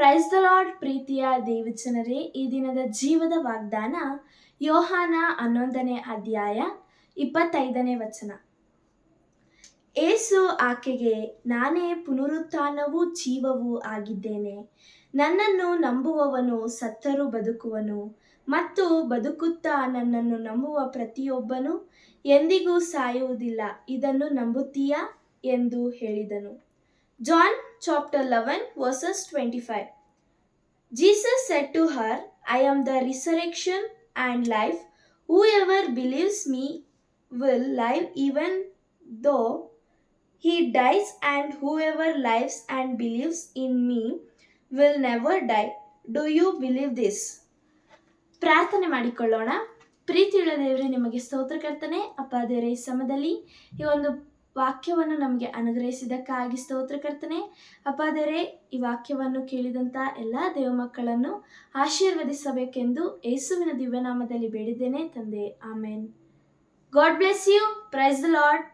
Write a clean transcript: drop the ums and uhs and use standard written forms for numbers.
Price the lord. ಪ್ರೀತಿಯ ದೇವಚನರೇ, ಈ ದಿನದ ಜೀವದ ವಾಗ್ದಾನ ಯೋಹಾನ 11ನೇ ಅಧ್ಯಾಯ 25ನೇ ವಚನ. ಏಸು ಆಕೆಗೆ, ನಾನೇ ಪುನರುತ್ಥಾನವೂ ಜೀವವೂ ಆಗಿದ್ದೇನೆ. ನನ್ನನ್ನು ನಂಬುವವನು ಸತ್ತರೂ ಬದುಕುವನು, ಮತ್ತು ಬದುಕುತ್ತಾ ನನ್ನನ್ನು ನಂಬುವ ಪ್ರತಿಯೊಬ್ಬನು ಎಂದಿಗೂ ಸಾಯುವುದಿಲ್ಲ. ಇದನ್ನು ನಂಬುತ್ತೀಯಾ ಎಂದು ಹೇಳಿದನು. John chapter 11 verses 25. Jesus said to her, I am the resurrection and life. Whoever believes me will live even though he dies, and whoever lives and believes in me will never die. Do you believe this? ಪ್ರಾರ್ಥನೆ ಮಾಡಿಕೊಳ್ಳೋಣ. ಪ್ರೀತಿಯುಳ್ಳ ದೇವರೇ, ನಿಮಗೆ ಸ್ತೋತ್ರ ಕರ್ತನೆ. ಅಪ್ಪ ದೇವರೇ, ಈ ಸಮಯದಲ್ಲಿ ಈ ಒಂದು ವಾಕ್ಯವನ್ನು ನಮಗೆ ಅನುಗ್ರಹಿಸಿದ್ದಕ್ಕಾಗಿ ಸ್ತೋತ್ರ ಕರ್ತನೆ. ಅಪ್ಪ ದೇವರೇ, ಈ ವಾಕ್ಯವನ್ನು ಕೇಳಿದಂಥ ಎಲ್ಲ ದೇವ ಮಕ್ಕಳನ್ನು ಆಶೀರ್ವದಿಸಬೇಕೆಂದು ಯೇಸುವಿನ ದಿವ್ಯನಾಮದಲ್ಲಿ ಬೇಡಿದ್ದೇನೆ ತಂದೆ, amen. God bless you. Praise the lord.